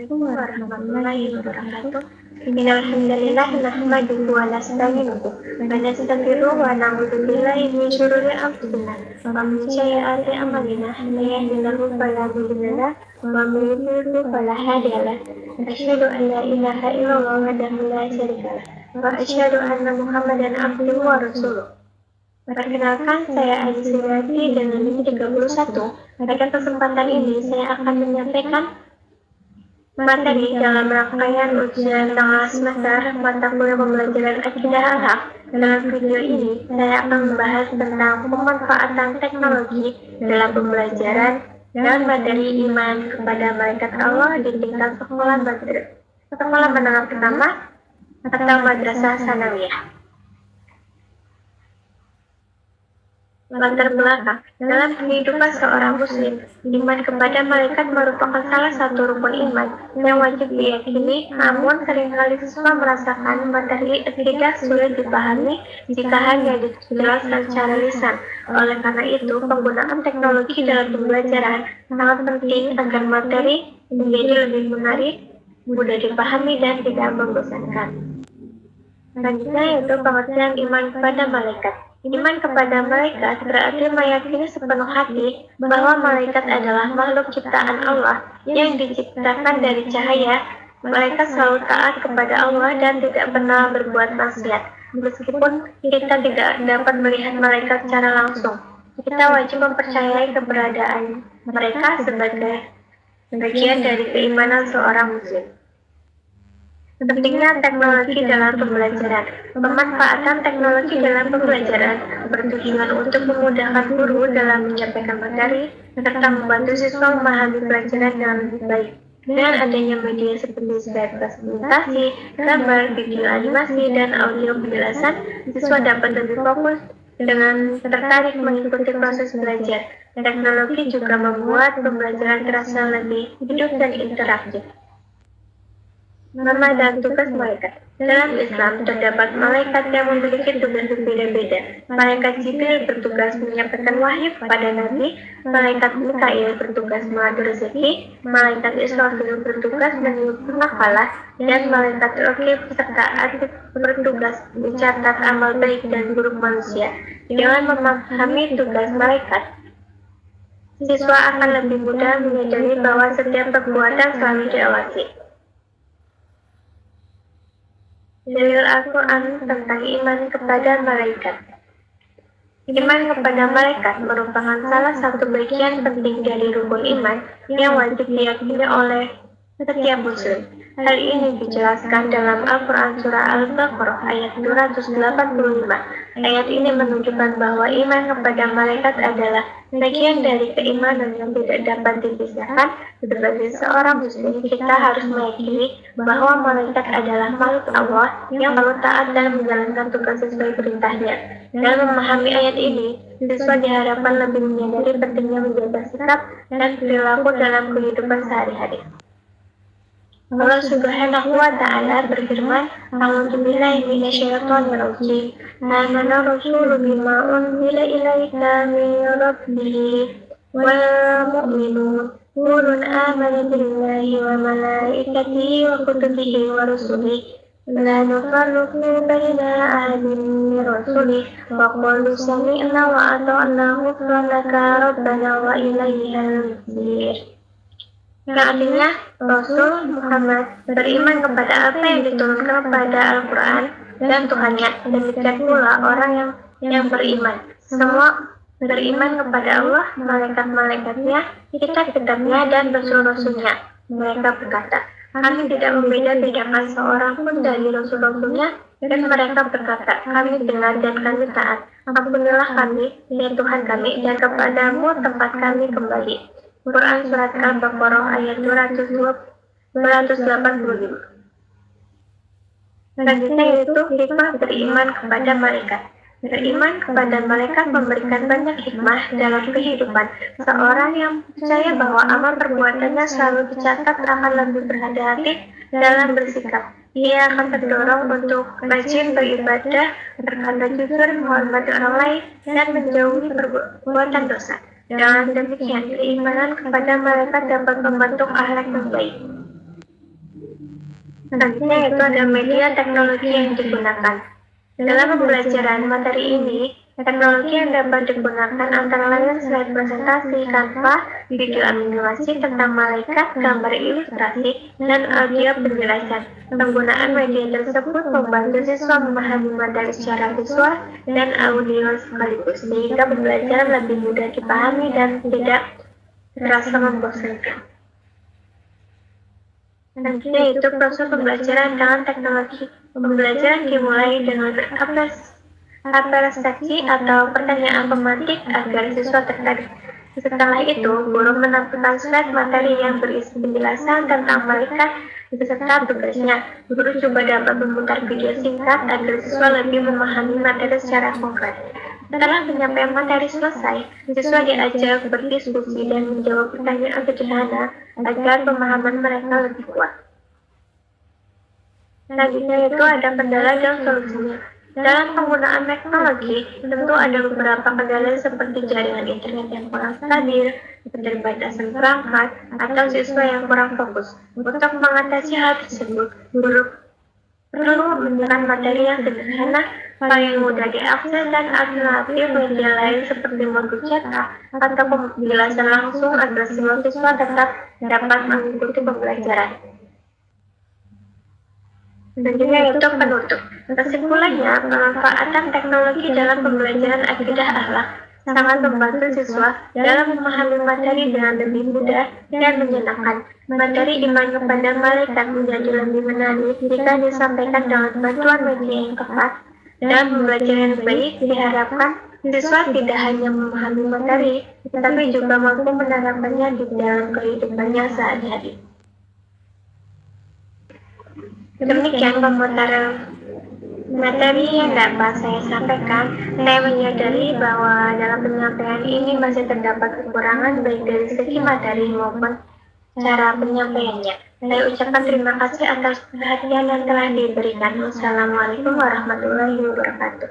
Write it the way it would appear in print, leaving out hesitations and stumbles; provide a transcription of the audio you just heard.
Assalamualaikum warahmatullahi wabarakatuh. Innal hamdalillah nahmaduhu wa nasta'inuhu wa nastaghfiruhu wa na'udzu billahi min shururi anfusina wa min sayyiati a'malina. May yahdihillahu fala mudilla lahu wa may yudlil fala hadiya lahu. Asyhadu an la ilaha illallah wahdahu la syarika lahu wa asyhadu anna Muhammadan abduhu wa rasuluh. Perkenalkan, saya Aziz Suryati dengan NIM 31. Pada kesempatan ini, saya akan menyampaikan materi dalam rangkaian ujian tengah semester mata kuliah pembelajaran akidah al-haq. Dalam video ini, saya akan membahas tentang pemanfaatan teknologi dalam pembelajaran dan materi iman kepada malaikat Allah di tingkat sekolah menengah pertama atau madrasah sanawiyah. Latar belakang dalam kehidupan seorang muslim, iman kepada malaikat merupakan salah satu rukun iman yang wajib diyakini, namun seringkali siswa merasakan materi akidah sulit dipahami jika hanya dijelaskan secara lisan. Oleh karena itu, penggunaan teknologi dalam pembelajaran sangat penting agar materi menjadi lebih menarik, mudah dipahami, dan tidak membosankan. Selanjutnya yaitu pengertian iman kepada malaikat. Iman kepada malaikat berarti meyakini sepenuh hati bahwa malaikat adalah makhluk ciptaan Allah yang diciptakan dari cahaya. Malaikat selalu taat kepada Allah dan tidak pernah berbuat maksiat. Meskipun kita tidak dapat melihat malaikat secara langsung, kita wajib mempercayai keberadaan mereka sebagai bagian dari keimanan seorang muslim. Pentingnya teknologi dalam pembelajaran. Pemanfaatan teknologi dalam pembelajaran bertujuan untuk memudahkan guru dalam menyampaikan materi serta membantu siswa memahami pelajaran dengan lebih baik. Dengan adanya media seperti slide presentasi, gambar, video animasi, dan audio penjelasan, siswa dapat lebih fokus dengan tertarik mengikuti proses belajar. Teknologi juga membuat pembelajaran terasa lebih hidup dan interaktif. Nama dan tugas malaikat. Dalam Islam terdapat malaikat yang memiliki tugas berbeda-beda. Malaikat Jibril bertugas menyampaikan wahyu kepada Nabi, malaikat Mikail bertugas mengatur rezeki, malaikat Israfil bertugas meniupkan nafas, dan malaikat Raqib serta Atid bertugas mencatat amal baik dan buruk manusia. Dengan memahami tugas malaikat, siswa akan lebih mudah menyadari bahwa setiap perbuatan selalu diawasi. Dalil Al-Quran tentang iman kepada malaikat. Iman kepada malaikat merupakan salah satu bagian penting dari rukun iman yang wajib diyakini oleh setiap muslim. Hal ini dijelaskan dalam Al-Quran Surah Al-Baqarah ayat 285. Ayat ini menunjukkan bahwa iman kepada malaikat adalah bagian dari keimanan yang tidak dapat dipisahkan. Sebagai seorang muslim, kita harus meyakini bahwa malaikat adalah makhluk Allah yang selalu taat dan menjalankan tugas sesuai perintahnya. Dalam memahami ayat ini, siswa diharapkan lebih menyadari pentingnya menjaga sikap dan perilaku dalam kehidupan sehari-hari. Allah Subhanahu wa Ta'ala berfirman, "A'udzubillahi minasyaitonir rajim. Amana rasulu bima unzila ilaika min rabbih wal mu'minun kullun amana billahi wa malaikatihi wa kutubihi wa rusulihi la nufarriqu baina ahadin min rusulihi wa qalu sami'na wa ata'na ghufranaka rabbana wa ilaihal masir." Yang artinya, Rasul Muhammad beriman kepada apa yang diturunkan kepada Al-Quran dan Tuhannya. Demikian pula orang yang beriman. Semua beriman kepada Allah, malaikat-malaikatnya, kitab-kitabnya, dan rasul-rasulnya. Mereka berkata, kami tidak membeda-bedakan seorang pun dari rasul-rasulnya, dan mereka berkata, kami dengar dan kami taat. Ampunilah kami, ya Tuhan kami, dan kepadamu tempat kami kembali. Quran Surat Al-Baqarah ayat 285. Selanjutnya yaitu hikmah beriman kepada malaikat. Beriman kepada malaikat memberikan banyak hikmah dalam kehidupan. Seorang yang percaya bahwa amal perbuatannya selalu dicatat akan lebih berhati-hati dalam bersikap. Ia akan terdorong untuk rajin beribadah, berkata jujur, menghormati orang lain, dan menjauhi perbuatan dosa. Dengan demikian, keimanan kepada malaikat dapat membentuk akhlak yang baik. Selanjutnya itu ada media teknologi yang digunakan. Dalam pembelajaran materi ini, teknologi yang dapat digunakan antara lain slide presentasi, Canva, video animasi tentang malaikat, gambar ilustrasi, dan audio penjelasan. Penggunaan media tersebut membantu siswa memahami materi secara visual dan audio sekaligus, sehingga pembelajaran lebih mudah dipahami dan tidak terasa membosankan. Selanjutnya itu proses pembelajaran dengan teknologi. Pembelajaran dimulai dengan apresiasi atau pertanyaan pemantik agar siswa tertarik. Setelah itu, guru menampilkan slide materi yang berisi penjelasan tentang malaikat beserta tugasnya. Guru juga dapat memutar video singkat agar siswa lebih memahami materi secara konkret. Setelah penyampaian materi selesai, siswa diajak berdiskusi dan menjawab pertanyaan sederhana agar pemahaman mereka lebih kuat. Selanjutnya itu ada kendala dan solusinya. Dalam penggunaan teknologi, tentu ada beberapa kendala seperti jaringan internet yang kurang stabil, keterbatasan perangkat, atau siswa yang kurang fokus. Untuk mengatasi hal tersebut, guru perlu memberikan materi yang sederhana, paling mudah diakses, dan alternatif media lain seperti modul cetak atau penjelasan langsung agar semua siswa tetap dapat mengikuti pembelajaran. Selanjutnya itu penutup. Kesimpulannya, pemanfaatan teknologi dalam pembelajaran akidah akhlak sangat membantu siswa dalam memahami materi dengan lebih mudah dan menyenangkan. Materi iman kepada malaikat menjadi lebih menarik jika disampaikan dengan bantuan media yang tepat. Dalam pembelajaran yang baik, diharapkan siswa tidak hanya memahami materi, tetapi juga mampu menerapkannya di dalam kehidupannya sehari-hari. Demikian pemutaran materi yang dapat saya sampaikan. Saya menyadari bahwa dalam penyampaian ini masih terdapat kekurangan baik dari segi materi maupun cara penyampaiannya. Saya ucapkan terima kasih atas perhatian yang telah diberikan. Wassalamualaikum warahmatullahi wabarakatuh.